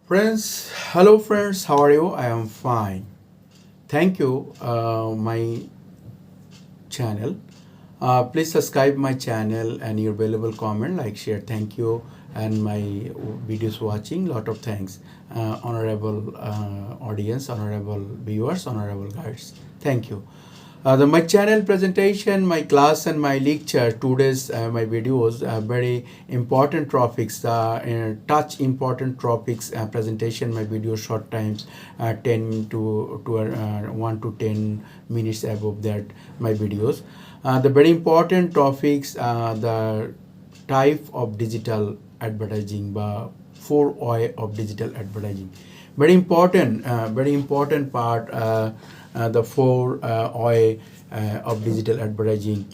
Friends, hello friends, how are you? I am fine. Thank you, my channel. Please subscribe my channel and your valuable comment, like, share. Thank you, and my videos watching. Lot of thanks, honorable audience, honorable viewers, honorable guides. Thank you. My channel presentation, my class and my lecture, today's my videos, very important topics, touch important topics, presentation, my video short times, 10 to 1 to 10 minutes above that, my videos. The very important topics, the type of digital advertising, 4 of digital advertising. Very important part, the 4 of digital advertising.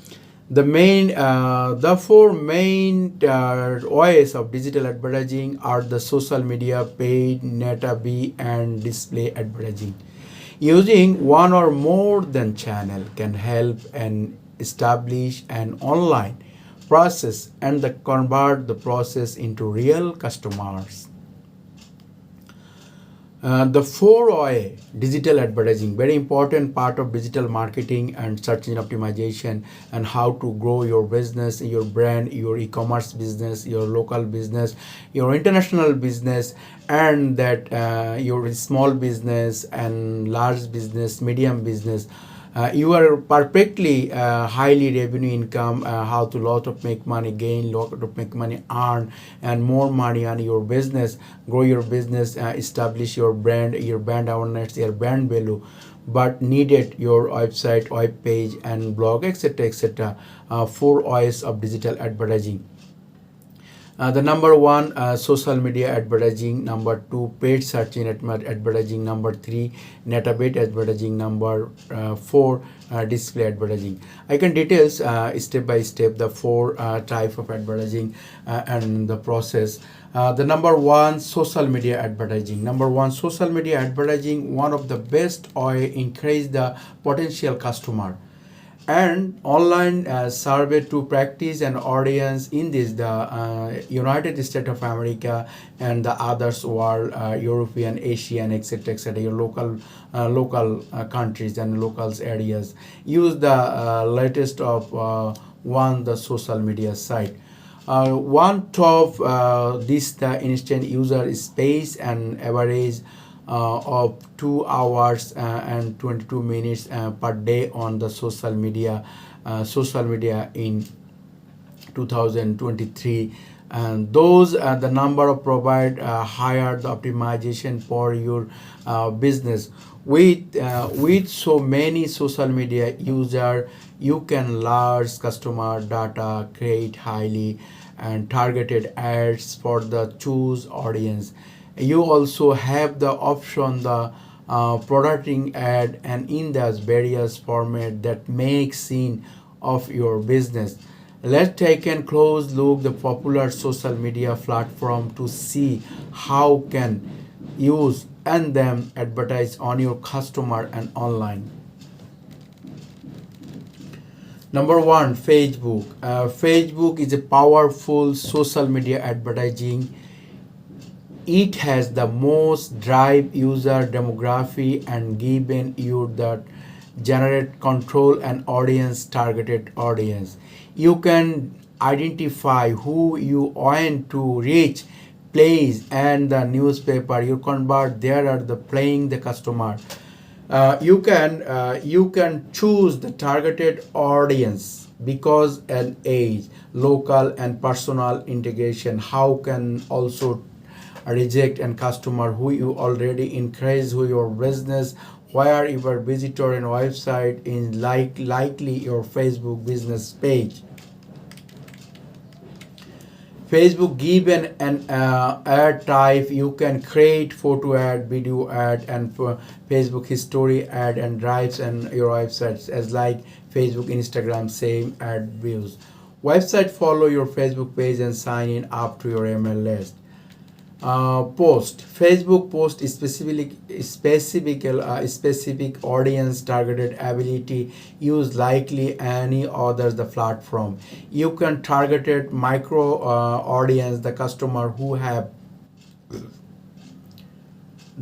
The four main OIs of digital advertising are the social media, paid, meta B, and display advertising. Using one or more than channel can help and establish an online process and convert the process into real customers. The 4 digital advertising, very important part of digital marketing and search engine optimization, and how to grow your business, your brand, your e-commerce business, your local business, your international business, and that your small business and large business, medium business. You are perfectly highly revenue income, how to lot of make money gain, lot of make money earn, and more money on your business, grow your business, establish your brand awareness, your brand value, but needed your website, web page, and blog, etc., etc. 4 O's of digital advertising. The number one, social media advertising. Number two, paid search engine advertising. Number three, database advertising. Number four, display advertising. I can details step by step the 4 type of advertising and the process. The number one, social media advertising. Number one, social media advertising. One of the best way increase the potential customer and online survey to practice an audience in this the United States of America and the others world, European, Asian, etc., etc., your local countries and locals areas. Use the latest of the social media site. One top this the instant user space and average of 2 hours and 22 minutes per day on the social media in 2023, and those the number of provide higher the optimization for your business. With so many social media user, you can large customer data, create highly and targeted ads for the choose audience. You also have the option the producting ad and in those various format that make scene of your business. Let's take a close look the popular social media platform to see how can use and them advertise on your customer and online. Number one, Facebook. Facebook is a powerful social media advertising. It has the most drive user demography and given you the generate control and audience targeted audience. You can identify who you want to reach, place, and the newspaper you convert there are the playing the customer. You can choose the targeted audience because an age, local and personal integration. How can also reject and customer who you already increase who your business, where your visitor and website is likely your Facebook business page. Facebook given an ad type. You can create photo ad, video ad, and for Facebook history ad and drives and your websites as like Facebook, Instagram, same ad views. Website follow your Facebook page and sign in up to your email list. Post Facebook post is specific audience targeted ability. Use likely any other the platform. You can targeted micro audience the customer who have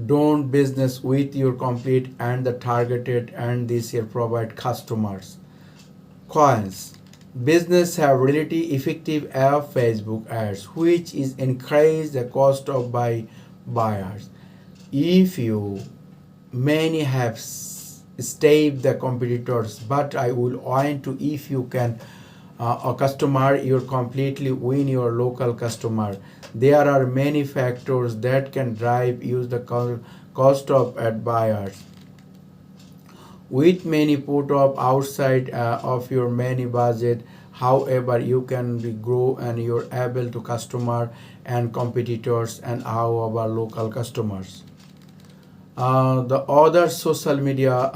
don't business with your complete and the targeted and this year provide customers. Coins. Business have relatively effective of Facebook ads, which is increase the cost of by buyers. If you many have staved the competitors, but I will want to if you can a customer you completely win your local customer. There are many factors that can drive use the cost of ad buyers with many put up outside of your many budget. However, you can be grow and you're able to customer and competitors and our local customers. The other social media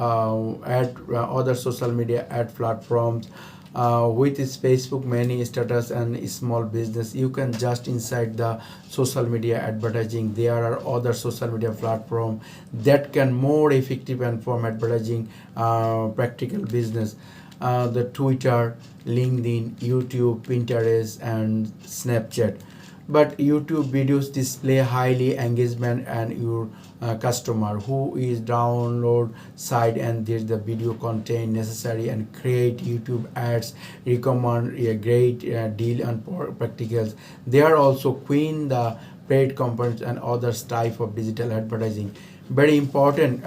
ad platforms with its Facebook many status and small business. You can just inside the social media advertising. There are other social media platform that can more effective and from advertising practical business. The Twitter, LinkedIn, YouTube, Pinterest, and Snapchat. But YouTube videos display highly engagement and your customer who is download site and there's the video content necessary and create YouTube ads recommend a great deal and practicals. They are also queen the paid components and others type of digital advertising. Very important.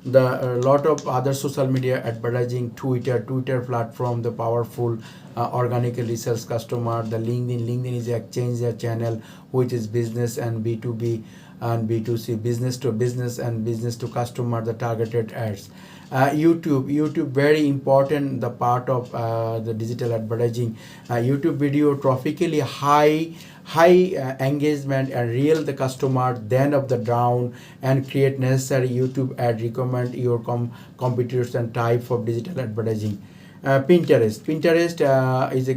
The a lot of other social media advertising, Twitter platform, the powerful organically sells customer. The LinkedIn is a exchange channel which is business and B2B and B2C, business to business and business to customer, the targeted ads. YouTube very important the part of the digital advertising. YouTube video traffically high engagement and real the customer then of the down and create necessary YouTube ad recommend your competitors and type of digital advertising. Pinterest is a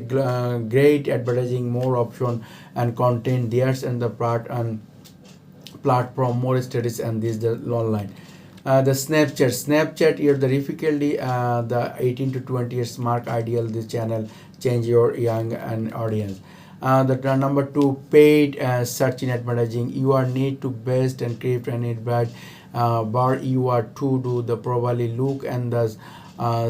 great advertising more option and content there's and the part and platform more studies and this the online. The Snapchat here the difficulty the 18 to 20 years mark ideal this channel change your young and audience. The number two paid search in advertising. You are need to best and create and advert but you are to do the probably look and the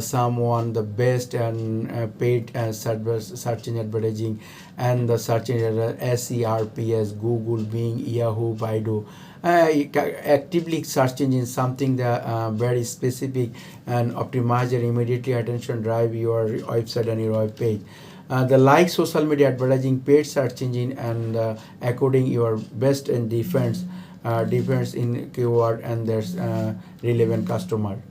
someone the best and paid search in advertising and the search in SERPs Google Bing Yahoo Baidu actively search engine something that very specific and optimize your immediately attention drive your website and your web page. The like social media advertising paid search engine and according your best and difference in keyword and there's relevant customer.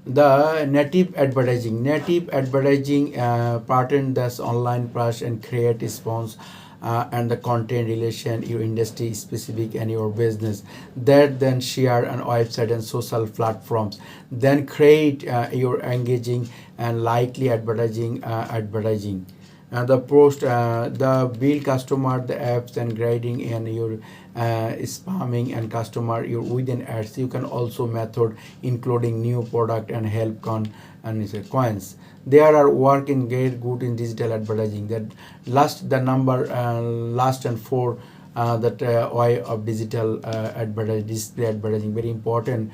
The native advertising pattern thus online plus and create response and the content relation your industry specific and your business that then share on website and social platforms then create your engaging and likely advertising the post the build customer the apps and grading and your spamming and customer your within ads. You can also method including new product and help and it's a coins. There are work in great good in digital advertising that last the number last and four that way of digital advertising display advertising very important.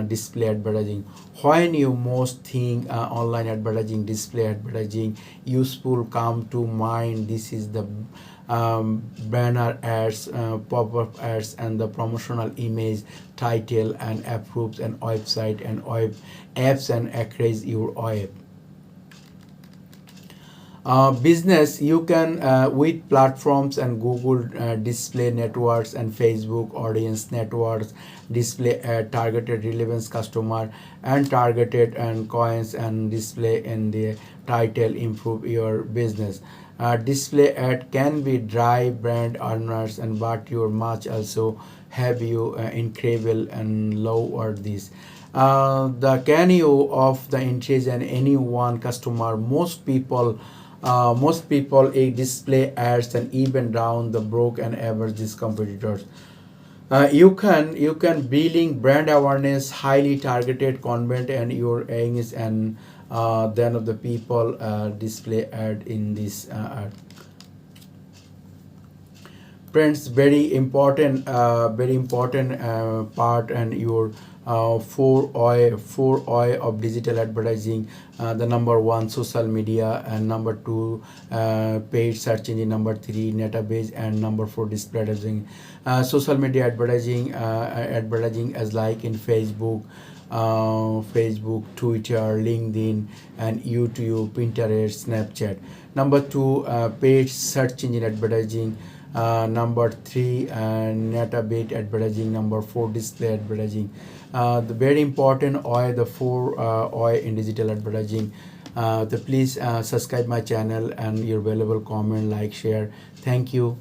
Display advertising when you most think online advertising display advertising useful come to mind. This is the banner ads pop-up ads and the promotional image title and approves and website and web apps and access your web. Business you can with platforms and Google display networks and Facebook audience networks display targeted relevance customer and targeted and coins and display in the title improve your business. Display ad can be drive brand owners and but your much also have you incredible and low or this. The can you of the interest and any one customer most people a display ads and even down the broke and average these competitors. You can building brand awareness highly targeted content and your aim is and then of the people display ad in this ad. Friends, very important part, and your four I of digital advertising. The number one, social media, and number two, paid search engine, number three, database, and number four, display advertising. Social media advertising as like in Facebook, Twitter, LinkedIn, and YouTube, Pinterest, Snapchat. Number two, paid search engine advertising. Number three, database advertising. Number four, display advertising. The very important OI, the four OI in digital advertising. Please subscribe my channel, and your valuable comment, like, share. Thank you.